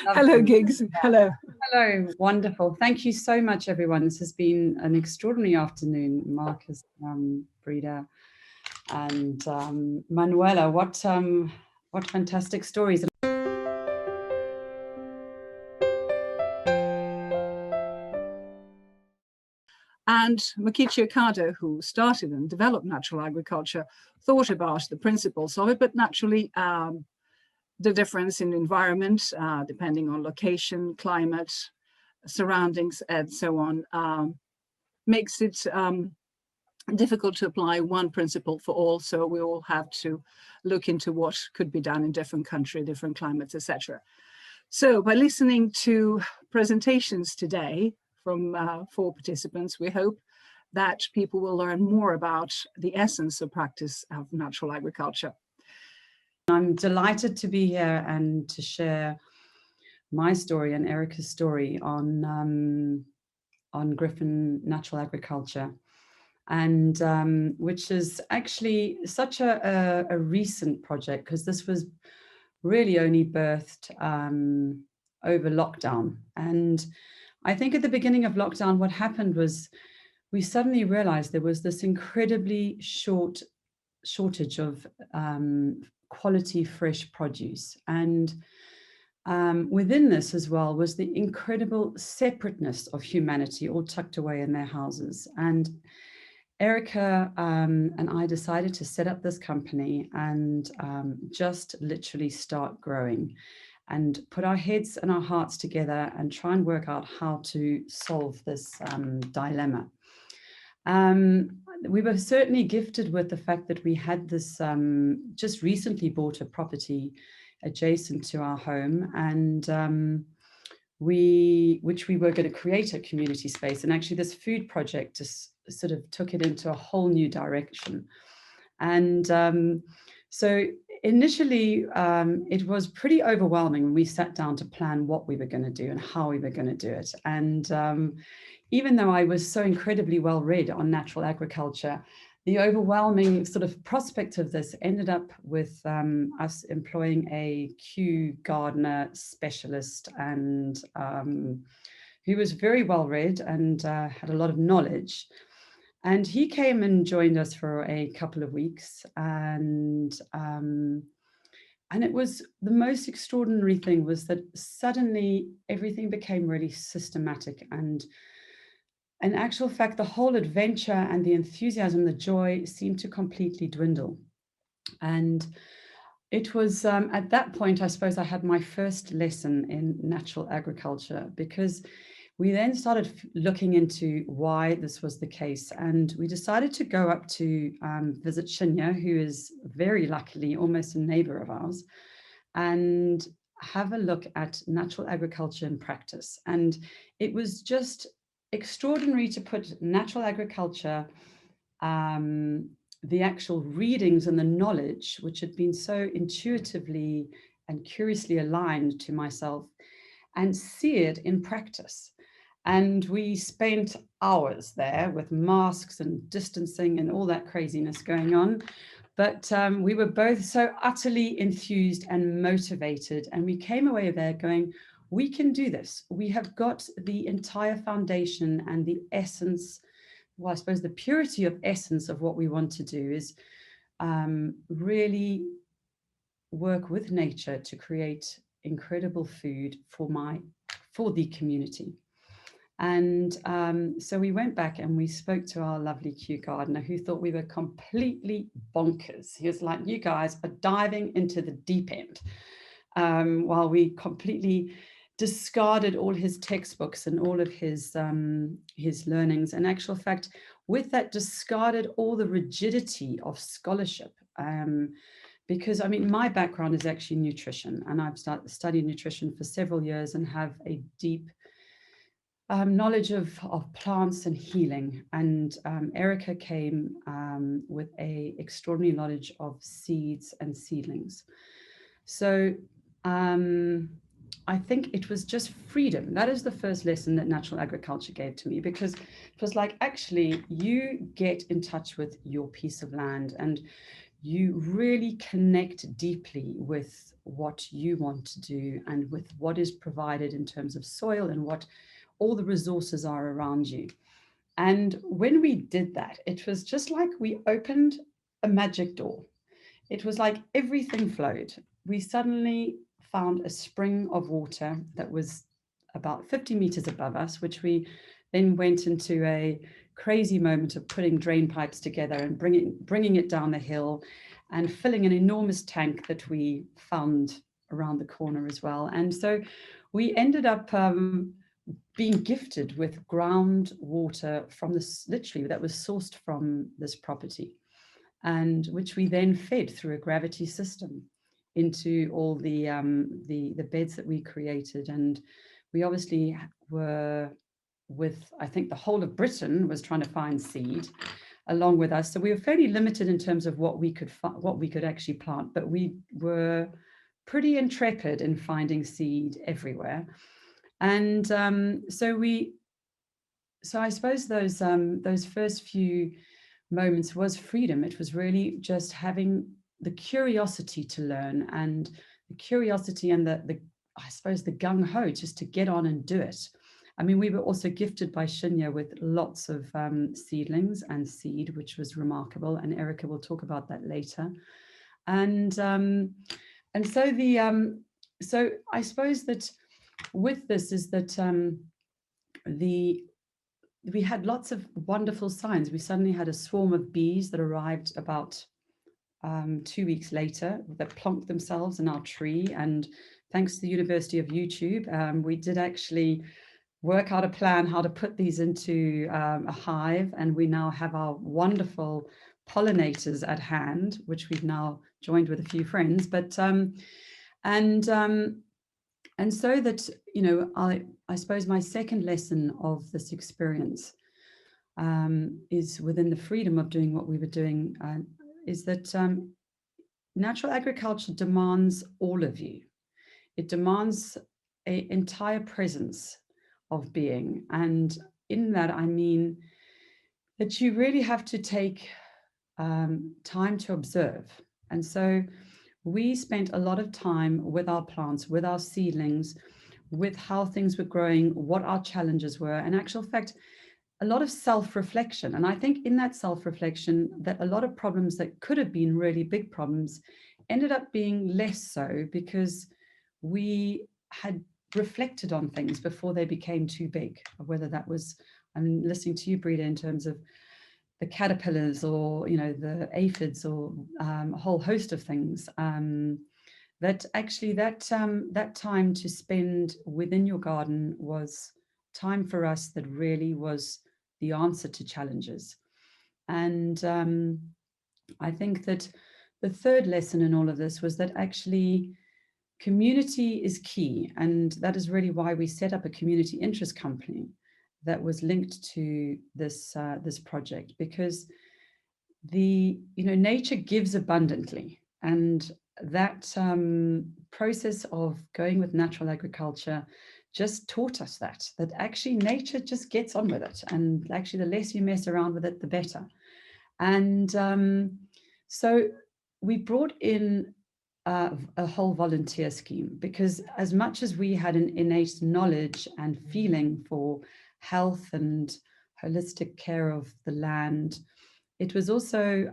Hello, Gigs. Hello. Hello, wonderful. Thank you so much, everyone. This has been an extraordinary afternoon. Marcus, Breda, and Manuela. What fantastic stories. And Mikichi Okada, who started and developed natural agriculture, thought about the principles of it, but naturally the difference in environment, depending on location, climate, surroundings, and so on, makes it difficult to apply one principle for all. So we all have to look into what could be done in different countries, different climates, etc. So by listening to presentations today from 4 participants, we hope that people will learn more about the essence of practice of natural agriculture. I'm delighted to be here and to share my story and Erica's story on Griffin Natural Agriculture, and which is actually such a recent project, because this was really only birthed over lockdown. And I think at the beginning of lockdown, what happened was we suddenly realized there was this incredibly shortage of quality fresh produce. And within this as well was the incredible separateness of humanity all tucked away in their houses. And Erica and I decided to set up this company and just literally start growing and put our heads and our hearts together and try and work out how to solve this dilemma. We were certainly gifted with the fact that we had this, just recently bought a property adjacent to our home, and which we were going to create a community space. And actually this food project just sort of took it into a whole new direction. And so initially it was pretty overwhelming when we sat down to plan what we were going to do and how we were going to do it. And even though I was so incredibly well read on natural agriculture, the overwhelming sort of prospect of this ended up with us employing a Kew gardener specialist, and who was very well read and had a lot of knowledge. And he came and joined us for a couple of weeks, and it was the most extraordinary thing was that suddenly everything became really systematic, and in actual fact, the whole adventure and the enthusiasm, the joy seemed to completely dwindle. And it was at that point, I suppose, I had my first lesson in natural agriculture, because we then started looking into why this was the case. And we decided to go up to visit Shinya, who is very luckily almost a neighbor of ours, and have a look at natural agriculture in practice. And it was just extraordinary to put natural agriculture, the actual readings and the knowledge, which had been so intuitively and curiously aligned to myself, and see it in practice. And we spent hours there with masks and distancing and all that craziness going on. But we were both so utterly enthused and motivated. And we came away there going, we can do this. We have got the entire foundation and the essence, well, I suppose the purity of essence of what we want to do is really work with nature to create incredible food for the community. And so we went back and we spoke to our lovely Kew gardener, who thought we were completely bonkers. He was like, you guys are diving into the deep end, while we completely discarded all his textbooks and all of his learnings. In actual fact, with that, discarded all the rigidity of scholarship. Because I mean, my background is actually nutrition, and I've studied nutrition for several years and have a deep knowledge of plants and healing. And Erica came with a extraordinary knowledge of seeds and seedlings. So I think it was just freedom. That is the first lesson that natural agriculture gave to me, because it was like, actually, you get in touch with your piece of land and you really connect deeply with what you want to do and with what is provided in terms of soil and what all the resources are around you. And when we did that, it was just like we opened a magic door. It was like everything flowed. We suddenly found a spring of water that was about 50 meters above us, which we then went into a crazy moment of putting drain pipes together and bringing it down the hill and filling an enormous tank that we found around the corner as well. And so we ended up being gifted with groundwater from this, literally, that was sourced from this property, and which we then fed through a gravity system into all the beds that we created. And we obviously were with, I think the whole of Britain was trying to find seed along with us. So we were fairly limited in terms of what we could actually plant, but we were pretty intrepid in finding seed everywhere. And so I suppose those first few moments was freedom. It was really just having the curiosity to learn, and the curiosity and the I suppose the gung-ho just to get on and do it. I mean, we were also gifted by Shinya with lots of seedlings and seed, which was remarkable, and Erica will talk about that later. And so I suppose that with this is that we had lots of wonderful signs. We suddenly had a swarm of bees that arrived about 2 weeks later that plonked themselves in our tree. And thanks to the University of YouTube, we did actually work out a plan how to put these into a hive. And we now have our wonderful pollinators at hand, which we've now joined with a few friends. But and so that, you know, I suppose my second lesson of this experience is within the freedom of doing what we were doing, is that natural agriculture demands all of you. It demands an entire presence of being. And in that, I mean that you really have to take time to observe. And so we spent a lot of time with our plants, with our seedlings, with how things were growing, what our challenges were, and actual fact, a lot of self-reflection. And I think in that self-reflection, that a lot of problems that could have been really big problems ended up being less so, because we had reflected on things before they became too big, whether that was, I'm listening to you, Breda, in terms of the caterpillars, or, you know, the aphids, or a whole host of things, that actually that time to spend within your garden was time for us that really was the answer to challenges. And I think that the third lesson in all of this was that actually community is key. And that is really why we set up a community interest company that was linked to this this project, because nature gives abundantly, and that process of going with natural agriculture just taught us that actually nature just gets on with it, and actually the less you mess around with it, the better. And so we brought in a whole volunteer scheme, because as much as we had an innate knowledge and feeling for health and holistic care of the land, it was also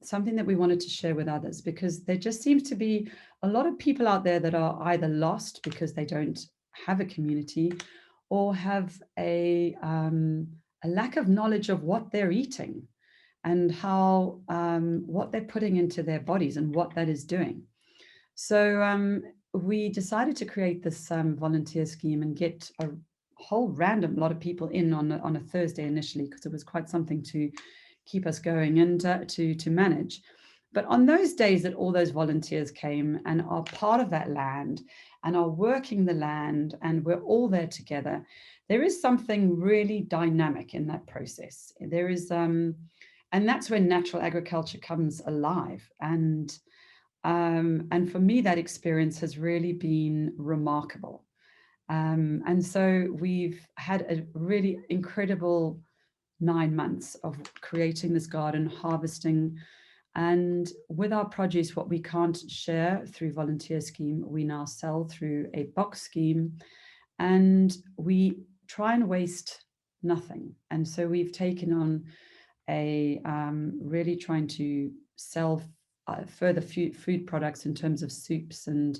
something that we wanted to share with others, because there just seems to be a lot of people out there that are either lost because they don't have a community, or have a lack of knowledge of what they're eating and how what they're putting into their bodies and what that is doing. So we decided to create this volunteer scheme and get a whole random lot of people in on a Thursday initially, because it was quite something to keep us going and to manage. But on those days that all those volunteers came and are part of that land and are working the land, and we're all there together, there is something really dynamic in that process. There is, and that's when natural agriculture comes alive. And for me, that experience has really been remarkable. And so we've had a really incredible 9 months of creating this garden, harvesting And with our produce, what we can't share through volunteer scheme, we now sell through a box scheme, and we try and waste nothing. And so we've taken on a really trying to sell further food products in terms of soups and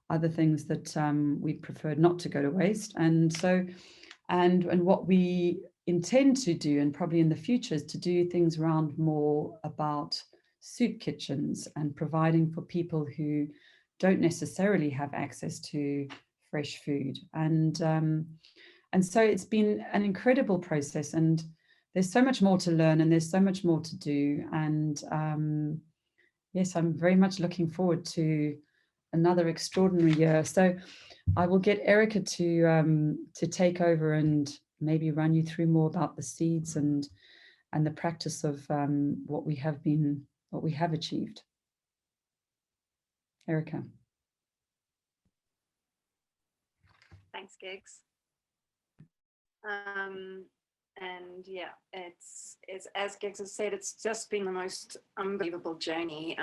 other things that we prefer not to go to waste. And so, and what we intend to do, and probably in the future, is to do things around more about soup kitchens and providing for people who don't necessarily have access to fresh food. And so it's been an incredible process, and there's so much more to learn, and there's so much more to do. And yes, I'm very much looking forward to another extraordinary year. So I will get Erica to take over and maybe run you through more about the seeds and the practice of what we have achieved. Erica. Thanks, Gigs. And yeah, it's as Gigs has said, it's just been the most unbelievable journey,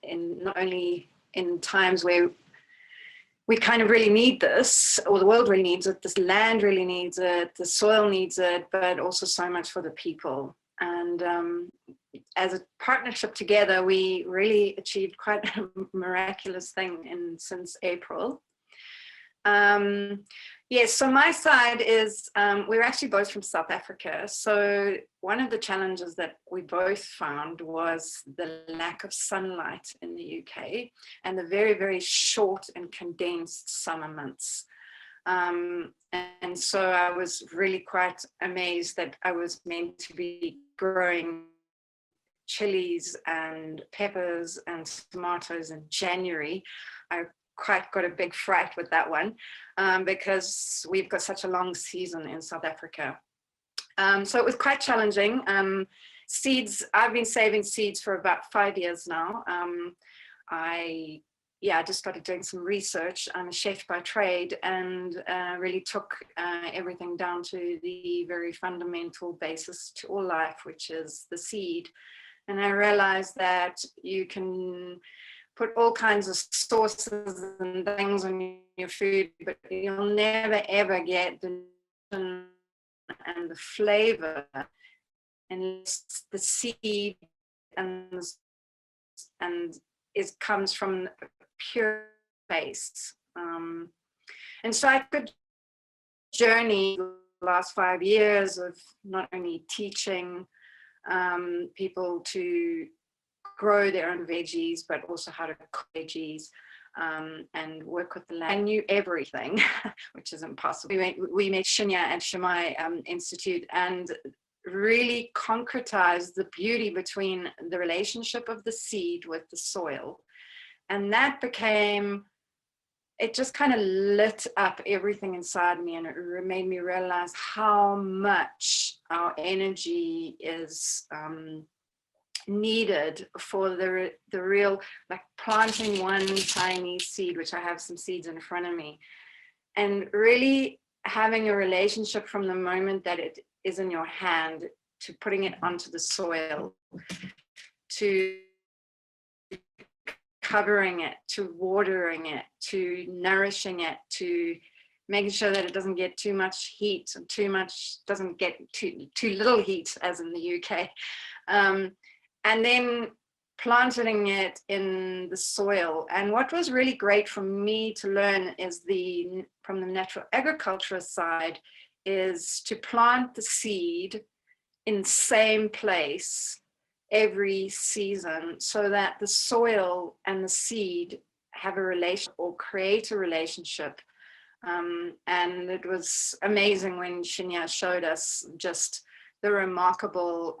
in not only in times where we kind of really need this, or the world really needs it, this land really needs it, the soil needs it, but also so much for the people. And as a partnership together, we really achieved quite a miraculous thing since April. Yes, so my side is, we're actually both from South Africa. So one of the challenges that we both found was the lack of sunlight in the UK and the very, very short and condensed summer months. And so I was really quite amazed that I was meant to be growing chilies and peppers and tomatoes in January. I quite got a big fright with that one, because we've got such a long season in South Africa. So it was quite challenging. Seeds, I've been saving seeds for about 5 years now. I just started doing some research. I'm a chef by trade, and really took everything down to the very fundamental basis to all life, which is the seed. And I realized that you can put all kinds of sauces and things on your food, but you'll never ever get the and the flavor unless the seed and it comes from a pure base. And so I could journey the last 5 years of not only teaching people to grow their own veggies, but also how to cook veggies, and work with the land. I knew everything, which is impossible. We made Shinya and Shemai Institute, and really concretized the beauty between the relationship of the seed with the soil. And that became, it just kind of lit up everything inside me, and it made me realize how much our energy is needed for the real, like planting one tiny seed, which I have some seeds in front of me, and really having a relationship from the moment that it is in your hand to putting it onto the soil, to covering it, to watering it, to nourishing it, to making sure that it doesn't get too much heat and doesn't get too little heat, as in the UK. And then planting it in the soil. And what was really great for me to learn is from the natural agriculture side, is to plant the seed in the same place every season, so that the soil and the seed have a relation or create a relationship. And it was amazing when Shinya showed us just the remarkable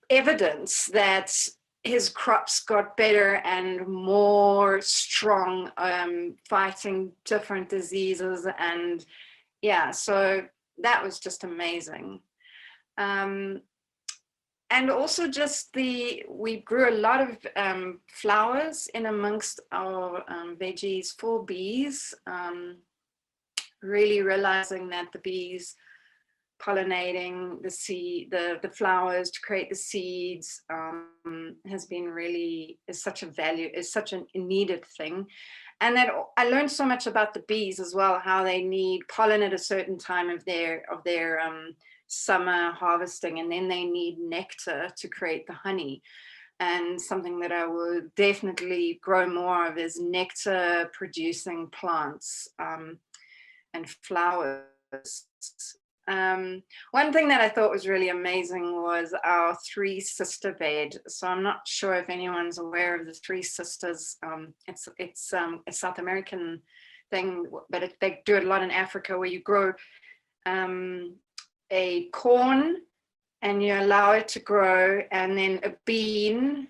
evidence that his crops got better and more strong, fighting different diseases. And so that was just amazing. And also just we grew a lot of flowers in amongst our veggies for bees, really realizing that the bees pollinating the seed, the flowers to create the seeds, has been really, is such a needed thing. And that I learned so much about the bees as well, how they need pollen at a certain time of their summer harvesting, and then they need nectar to create the honey. And something that I will definitely grow more of is nectar producing plants and flowers. One thing that I thought was really amazing was our Three Sister bed. So I'm not sure if anyone's aware of the Three Sisters. It's a South American thing, but they do it a lot in Africa, where you grow a corn and you allow it to grow, and then a bean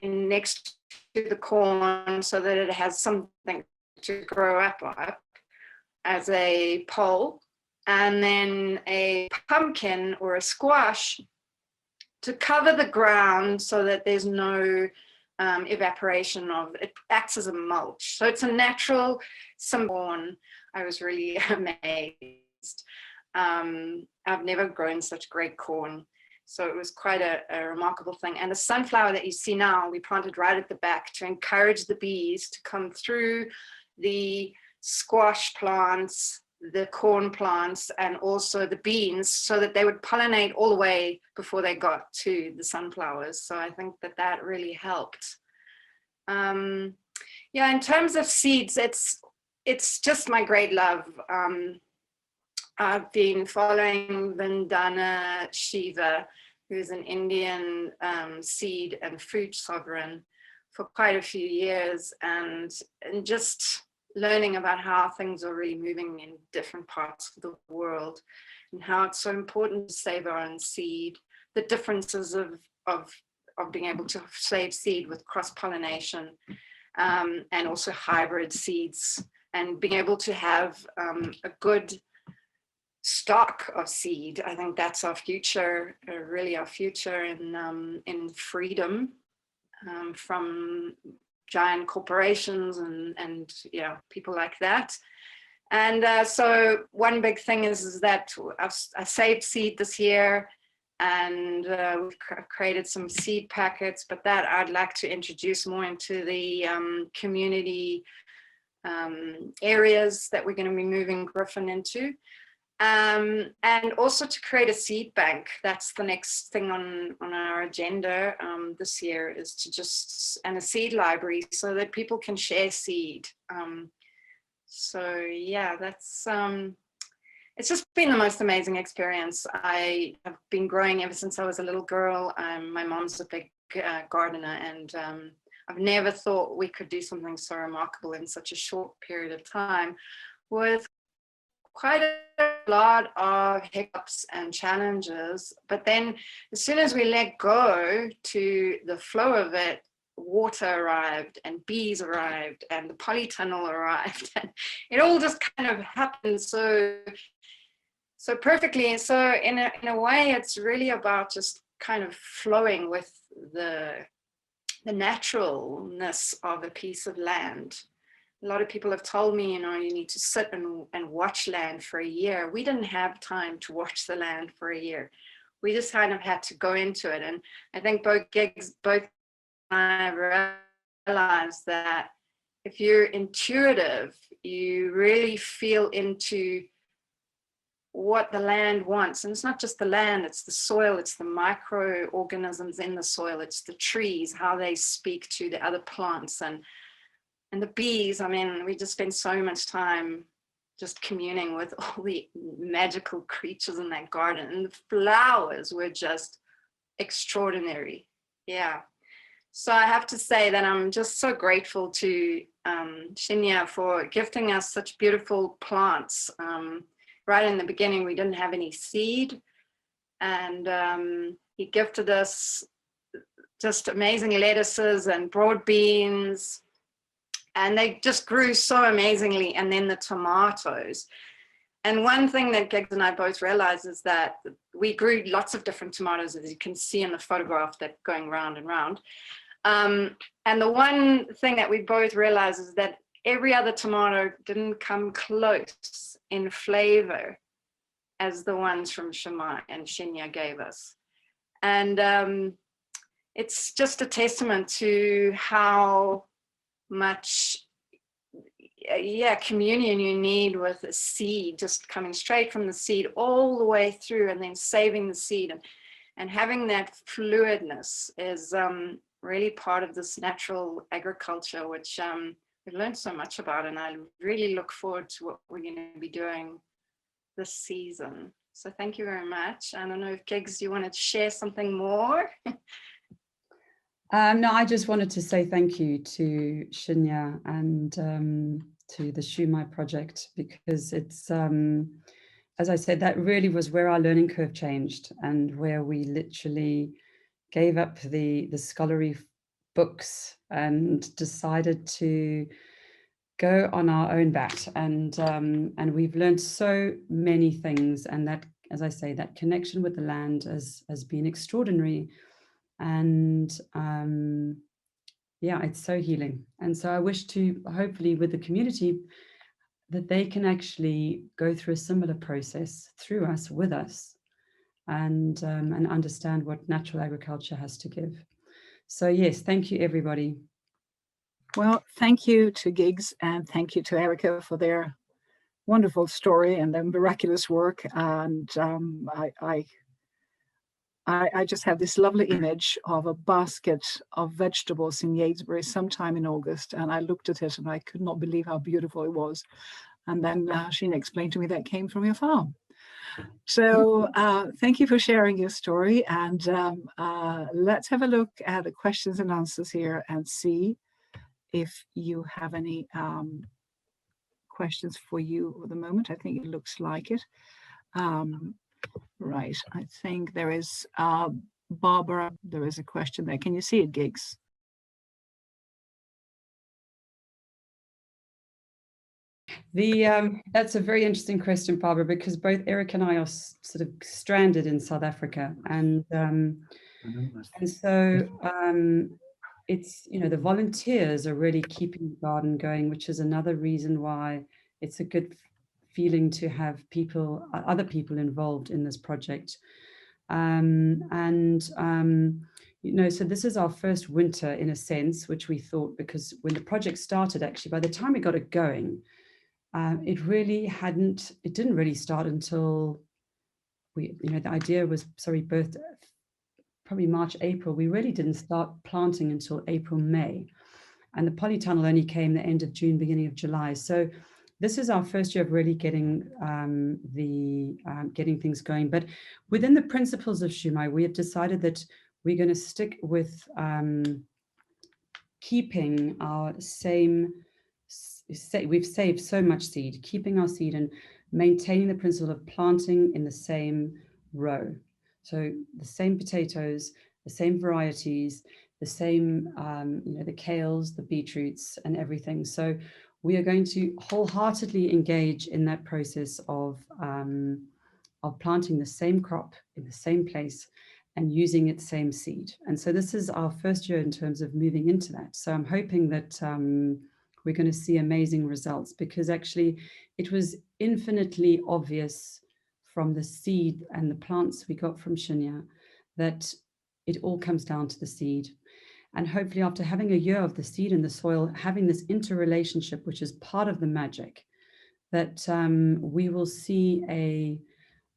next to the corn so that it has something to grow up as a pole, and then a pumpkin or a squash to cover the ground so that there's no evaporation of it. Acts as a mulch. So it's a natural symbol. I was really amazed. I've never grown such great corn. So it was quite a remarkable thing. And the sunflower that you see now, we planted right at the back to encourage the bees to come through the squash plants, the corn plants, and also the beans, so that they would pollinate all the way before they got to the sunflowers. So I think that really helped. Yeah, in terms of seeds, it's just my great love. I've been following Vandana Shiva, who's an Indian seed and fruit sovereign, for quite a few years, and just learning about how things are really moving in different parts of the world, and how it's so important to save our own seed, the differences of being able to save seed with cross-pollination, and also hybrid seeds, and being able to have a good stock of seed. I think that's our future, really our future in freedom from giant corporations and yeah, people like that. And so one big thing is that I saved seed this year, and we've created some seed packets, but that I'd like to introduce more into the community areas that we're going to be moving Griffin into. And also to create a seed bank. That's the next thing on our agenda this year, is to and a seed library so that people can share seed. So yeah, that's it's just been the most amazing experience. I have been growing ever since I was a little girl. My mom's a big gardener, and I've never thought we could do something so remarkable in such a short period of time, with quite a lot of hiccups and challenges. But then as soon as we let go to the flow of it, water arrived and bees arrived and the polytunnel arrived, and it all just kind of happened so perfectly. And so in a way, it's really about just kind of flowing with the naturalness of a piece of land. A lot of people have told me, you need to sit and watch land for a year. We didn't have time to watch the land for a year. We just kind of had to go into it. And I think both I realized that if you're intuitive, you really feel into what the land wants. And it's not just the land, it's the soil, it's the microorganisms in the soil, it's the trees, how they speak to the other plants, and the bees. I mean, we just spend so much time just communing with all the magical creatures in that garden. And the flowers were just extraordinary. Yeah. So I have to say that I'm just so grateful to Shinya for gifting us such beautiful plants. Right in the beginning, we didn't have any seed. And he gifted us just amazing lettuces and broad beans. And they just grew so amazingly. And then the tomatoes. And one thing that Giggs and I both realized is that we grew lots of different tomatoes, as you can see in the photograph that's going round and round. And the one thing that we both realized is that every other tomato didn't come close in flavor as the ones from Shumai and Shinya gave us. And it's just a testament to how much communion you need with a seed, just coming straight from the seed all the way through, and then saving the seed, and having that fluidness is really part of this natural agriculture, which we've learned so much about, and I really look forward to what we're going to be doing this season. So thank you very much. I don't know if Gigs, you wanted to share something more? No, I just wanted to say thank you to Shinya and to the Shumai project, because it's, as I said, that really was where our learning curve changed, and where we literally gave up the scholarly books and decided to go on our own bat. And we've learned so many things, and that, as I say, that connection with the land has been extraordinary. And yeah, it's so healing. And so I wish to, hopefully with the community, that they can actually go through a similar process through us, with us, and understand what natural agriculture has to give. So yes, thank you, everybody. Well, thank you to Gigs, and thank you to Erica for their wonderful story and their miraculous work. And I just have this lovely image of a basket of vegetables in Yatesbury sometime in August, and I looked at it and I could not believe how beautiful it was. And then Sheena explained to me that came from your farm. So thank you for sharing your story, and let's have a look at the questions and answers here and see if you have any questions for you at the moment. I think it looks like it. Right, I think there is, Barbara, there is a question there. Can you see it, Gigs? That's a very interesting question, Barbara, because both Eric and I are sort of stranded in South Africa, and so it's, you know, the volunteers are really keeping the garden going, which is another reason why it's a good feeling to have people, other people involved in this project. You know, so this is our first winter in a sense, which we thought, because when the project started, actually, by the time we got it going, it didn't really start until the idea was birthed probably March, April. We really didn't start planting until April, May. And the polytunnel only came the end of June, beginning of July. So this is our first year of really getting getting things going. But within the principles of Shumai, we have decided that we're going to stick with keeping our same. We've saved so much seed, keeping our seed and maintaining the principle of planting in the same row. So the same potatoes, the same varieties, the same, the kales, the beetroots, and everything. So we are going to wholeheartedly engage in that process of planting the same crop in the same place and using its same seed. And so this is our first year in terms of moving into that. So I'm hoping that we're going to see amazing results, because actually it was infinitely obvious from the seed and the plants we got from Shinya that it all comes down to the seed. And hopefully after having a year of the seed in the soil, having this interrelationship, which is part of the magic, that we will see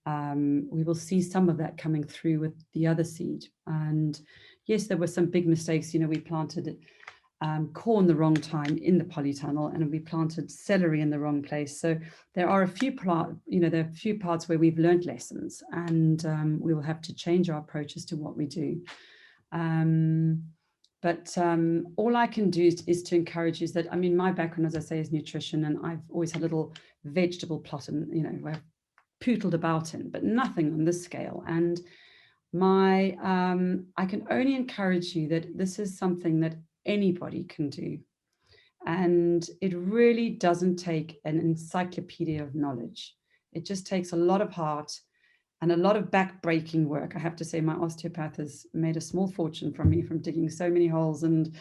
some of that coming through with the other seed. And yes, there were some big mistakes. You know, we planted corn the wrong time in the polytunnel, and we planted celery in the wrong place. So there are a few parts where we've learned lessons, and we will have to change our approaches to what we do. But all I can do is to encourage you, that, I mean, my background, as I say, is nutrition, and I've always had a little vegetable plot, and, you know, where I've pootled about in, but nothing on this scale. And I can only encourage you that this is something that anybody can do. And it really doesn't take an encyclopedia of knowledge. It just takes a lot of heart and a lot of back-breaking work. I have to say, my osteopath has made a small fortune from me, from digging so many holes and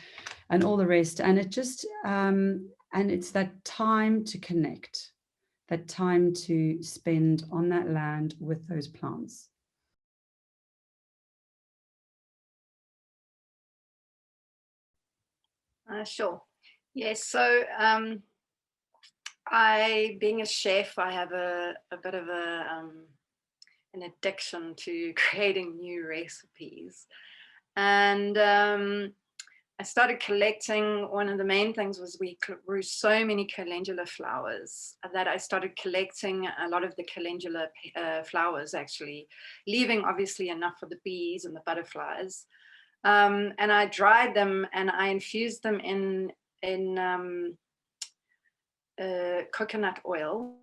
all the rest. And it just, and it's that time to connect. that time to spend on that land with those plants. Sure. Yes. So being a chef, I have a bit of an addiction to creating new recipes. And I started collecting. One of the main things was we grew so many calendula flowers that I started collecting a lot of the calendula flowers, actually, leaving obviously enough for the bees and the butterflies. And I dried them and I infused them in coconut oil.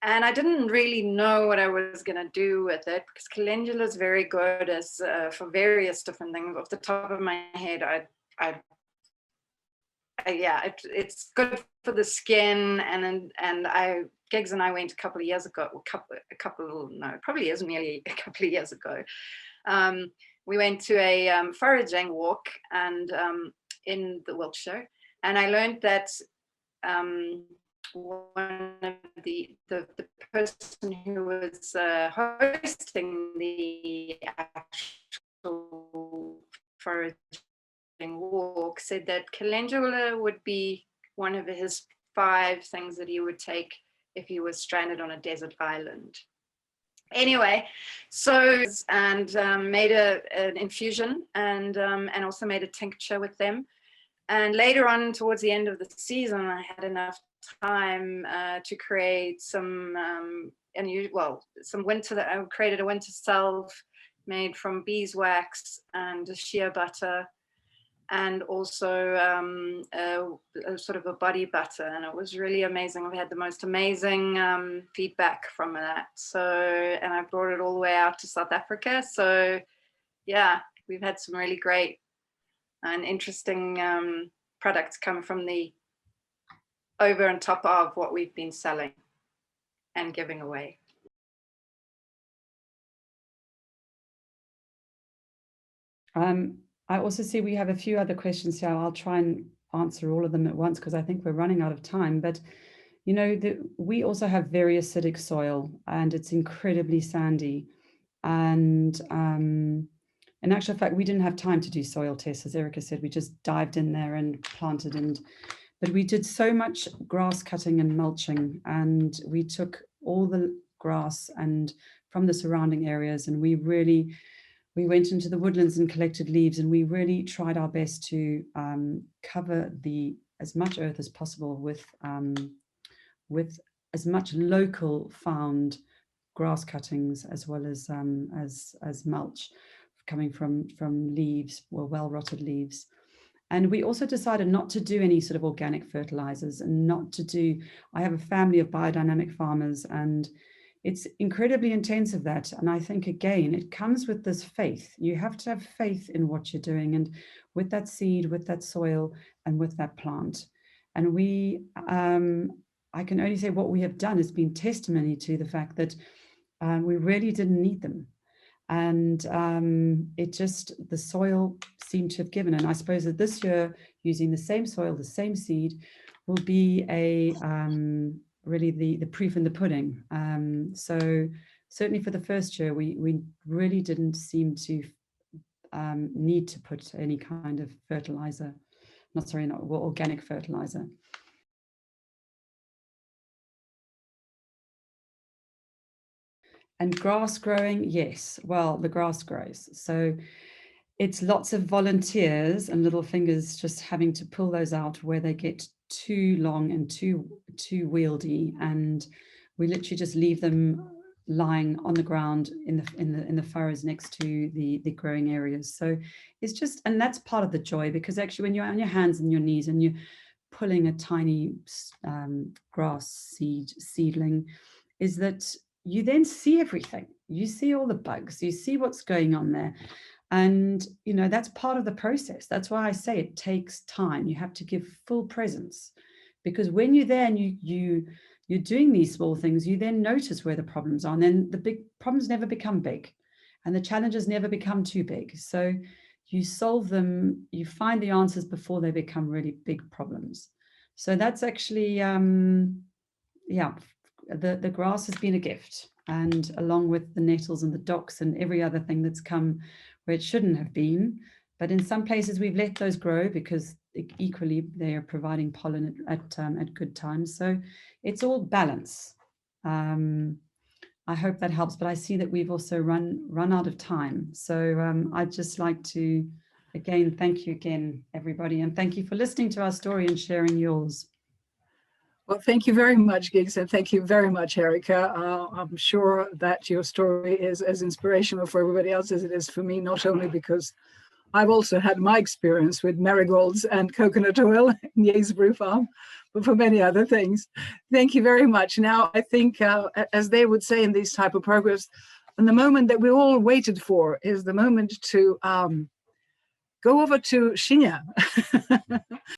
And I didn't really know what I was going to do with it, because calendula is very good as for various different things. Off the top of my head, yeah, it's good for the skin. And Gigs and I went a couple of years ago, probably is nearly a couple of years ago. We went to a foraging walk and in the Wiltshire, and I learned that one of the person who was hosting the actual foraging walk said that calendula would be one of his 5 things that he would take if he was stranded on a desert island. Anyway, so made an infusion and also made a tincture with them. And later on, towards the end of the season, I had enough time to create some winter. I created a winter salve made from beeswax and shea butter, and also a sort of a body butter, and it was really amazing. We had the most amazing feedback from that. So, and I brought it all the way out to South Africa. So, yeah, we've had some really great and interesting products come from the over and top of what we've been selling and giving away. I also see we have a few other questions here. I'll try and answer all of them at once because I think we're running out of time. But, you know, we also have very acidic soil and it's incredibly sandy. And in actual fact, we didn't have time to do soil tests, as Erica said. We just dived in there and planted. But we did so much grass cutting and mulching, and we took all the grass and from the surrounding areas, and we went into the woodlands and collected leaves, and we really tried our best to cover as much earth as possible with as much local found grass cuttings as well as mulch coming from leaves, or well-rotted leaves. And we also decided not to do any sort of organic fertilizers and I have a family of biodynamic farmers, and it's incredibly intensive, that. And I think, again, it comes with this faith. You have to have faith in what you're doing, and with that seed, with that soil, and with that plant. And I can only say what we have done has been testimony to the fact that we really didn't need them. And the soil seemed to have given. And I suppose that this year, using the same soil, the same seed, will be really the proof in the pudding. So certainly for the first year, we really didn't seem to need to put any kind of fertilizer, not organic fertilizer. And grass growing, yes. Well, the grass grows. So it's lots of volunteers and little fingers just having to pull those out where they get too long and too wieldy, and we literally just leave them lying on the ground in the furrows next to the growing areas. So it's just, and that's part of the joy, because actually when you're on your hands and your knees and you're pulling a tiny grass seedling, is that you then see everything. You see all the bugs, you see what's going on there. And, you know, that's part of the process. That's why I say it takes time. You have to give full presence, because when you're there and you're doing these small things, you then notice where the problems are. And then the big problems never become big, and the challenges never become too big. So you solve them, you find the answers before they become really big problems. So that's actually, the grass has been a gift, and along with the nettles and the docks and every other thing that's come where it shouldn't have been. But in some places we've let those grow because equally they are providing pollen at good times. So it's all balance. I hope that helps, but I see that we've also run out of time. So I'd just like to, again, thank you again, everybody. And thank you for listening to our story and sharing yours. Well, thank you very much, Giggs, and thank you very much, Erica. I'm sure that your story is as inspirational for everybody else as it is for me, not only because I've also had my experience with marigolds and coconut oil in Yeasbrew Farm, but for many other things. Thank you very much. Now, I think, as they would say in these type of programs, and the moment that we all waited for is the moment to go over to Shinya.